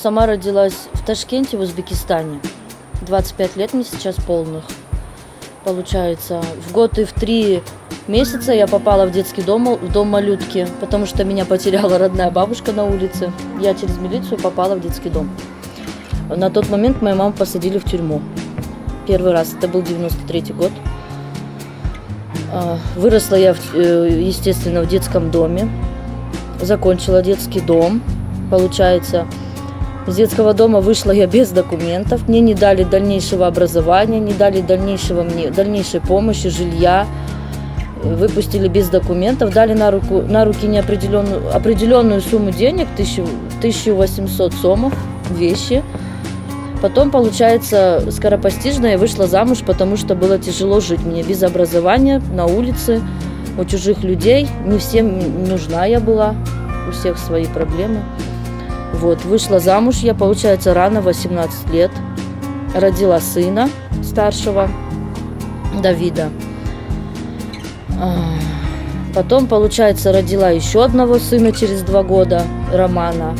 сама родилась в Ташкенте, в Узбекистане. 25 лет мне сейчас полных. Получается, в год и в 3 месяца я попала в детский дом, в дом малютки, потому что меня потеряла родная бабушка на улице. Я через милицию попала в детский дом. На тот момент мою маму посадили в тюрьму. Первый раз, это был 93-й год. Выросла я, естественно, в детском доме. Закончила детский дом. Получается, из детского дома вышла я без документов. Мне не дали дальнейшего образования, не дали дальнейшей помощи, жилья. Выпустили без документов, дали на руки определенную сумму денег, 1800 сомов, вещи. Потом, получается, скоропостижно я вышла замуж, потому что было тяжело жить мне без образования, на улице, у чужих людей. Не всем нужна я была, у всех свои проблемы. Вот, вышла замуж я, получается, рано, 18 лет. Родила сына старшего, Давида. Потом, получается, родила еще одного сына через 2 года, Романа.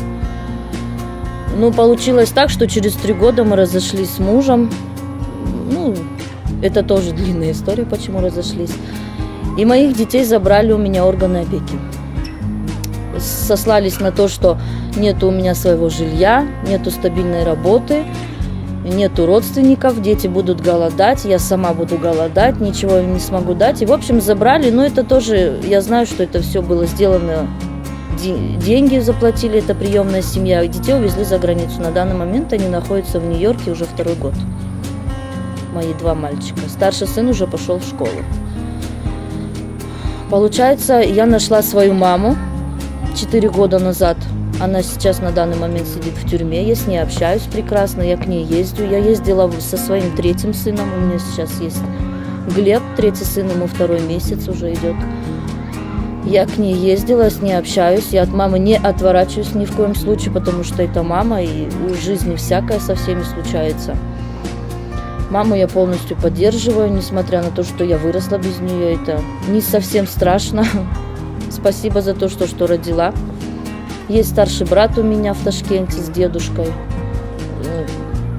Ну, получилось так, что через 3 года мы разошлись с мужем. Ну, это тоже длинная история, почему разошлись. И моих детей забрали у меня органы опеки. Сослались на то, что нету у меня своего жилья, нету стабильной работы, нету родственников, дети будут голодать, я сама буду голодать, ничего им не смогу дать. И, в общем, забрали. Но это тоже, я знаю, что это все было сделано. Деньги заплатили, это приемная семья. Детей увезли за границу. На данный момент они находятся в Нью-Йорке уже 2-й год. Мои 2 мальчика. Старший сын уже пошел в школу. Получается, я нашла свою маму 4 года назад. Она сейчас на данный момент сидит в тюрьме. Я с ней общаюсь прекрасно, я к ней ездю. Я ездила со своим 3-м сыном. У меня сейчас есть Глеб, 3-й сын, ему 2-й месяц уже идет. Я к ней ездила, с ней общаюсь. Я от мамы не отворачиваюсь ни в коем случае, потому что это мама, и в жизни всякое со всеми случается. Маму я полностью поддерживаю, несмотря на то, что я выросла без нее. Это не совсем страшно. Спасибо за то, что родила. Есть старший брат у меня в Ташкенте с дедушкой.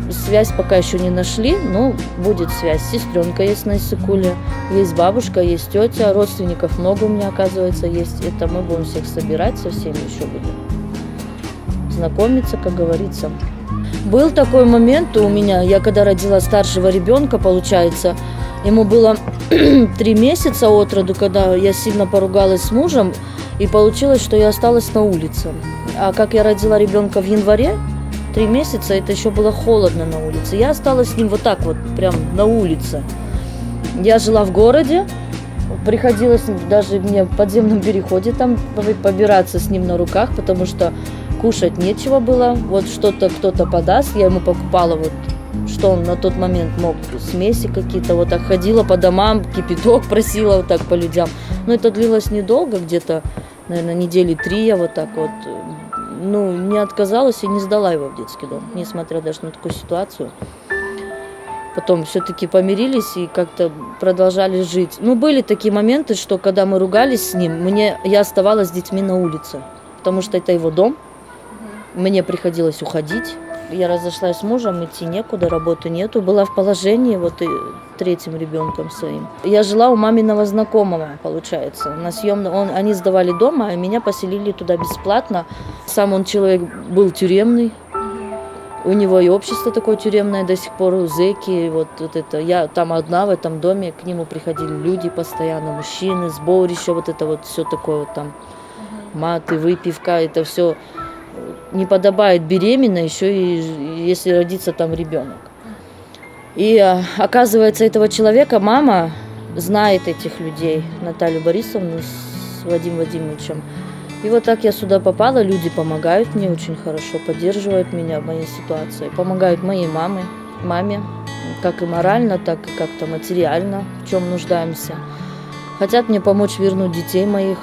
Связь пока еще не нашли, но будет связь. Сестренка есть на Иссыкуле, есть бабушка, есть тетя, родственников много у меня, оказывается, есть. Это мы будем всех собирать, со всеми еще будем знакомиться, как говорится. Был такой момент у меня, я когда родила старшего ребенка, получается, ему было 3 месяца от роду, когда я сильно поругалась с мужем, и получилось, что я осталась на улице. А как я родила ребенка в январе, 3 месяца, это еще было холодно на улице. Я осталась с ним вот так вот, прям на улице. Я жила в городе, приходилось даже мне в подземном переходе там побираться с ним на руках, потому что кушать нечего было. Вот что-то кто-то подаст, я ему покупала вот, что он на тот момент мог, смеси какие-то, вот так ходила по домам, кипяток просила вот так по людям. Но это длилось недолго, где-то, наверное, 3 недели я вот так вот, ну, не отказалась и не сдала его в детский дом, несмотря даже на такую ситуацию. Потом все-таки помирились и как-то продолжали жить. Ну, были такие моменты, что когда мы ругались с ним, я оставалась с детьми на улице, потому что это его дом, мне приходилось уходить. Я разошлась с мужем, идти некуда, работы нету. Была в положении вот и 3-м ребенком своим. Я жила у маминого знакомого, получается, на съемном. Они сдавали дом, а меня поселили туда бесплатно. Сам он человек был тюремный. У него и общество такое тюремное до сих пор, зэки. Вот это. Я там одна в этом доме, к нему приходили люди постоянно, мужчины, сборище, вот это вот все такое вот там. Маты, выпивка, это все. Не подобает беременной, еще и если родится там ребенок. И оказывается, этого человека мама знает этих людей, Наталью Борисовну с Вадимом Вадимовичем. И вот так я сюда попала, люди помогают мне очень хорошо, поддерживают меня в моей ситуации, помогают моей маме, как и морально, так и как-то материально, в чем нуждаемся. Хотят мне помочь вернуть детей моих,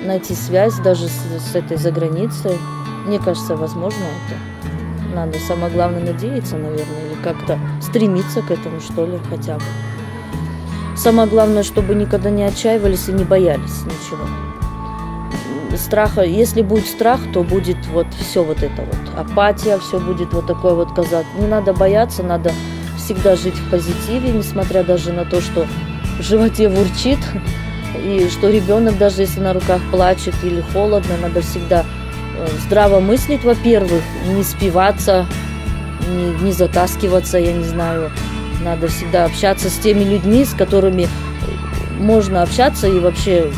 найти связь даже с этой заграницей. Мне кажется, возможно это. Надо самое главное надеяться, наверное, или как-то стремиться к этому, что ли, хотя бы. Самое главное, чтобы никогда не отчаивались и не боялись ничего. страха, если будет страх, то будет вот все вот это вот, апатия, все будет вот такое вот казаться. Не надо бояться, надо всегда жить в позитиве, несмотря даже на то, что в животе бурчит, и что ребенок, даже если на руках плачет или холодно, надо всегда здраво мыслить, во-первых, не спиваться, не затаскиваться, я не знаю. Надо всегда общаться с теми людьми, с которыми можно общаться и вообще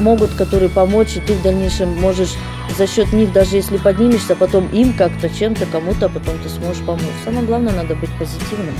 могут, которые помочь, и ты в дальнейшем можешь за счет них, даже если поднимешься, потом им как-то, чем-то, кому-то, потом ты сможешь помочь. Самое главное, надо быть позитивным.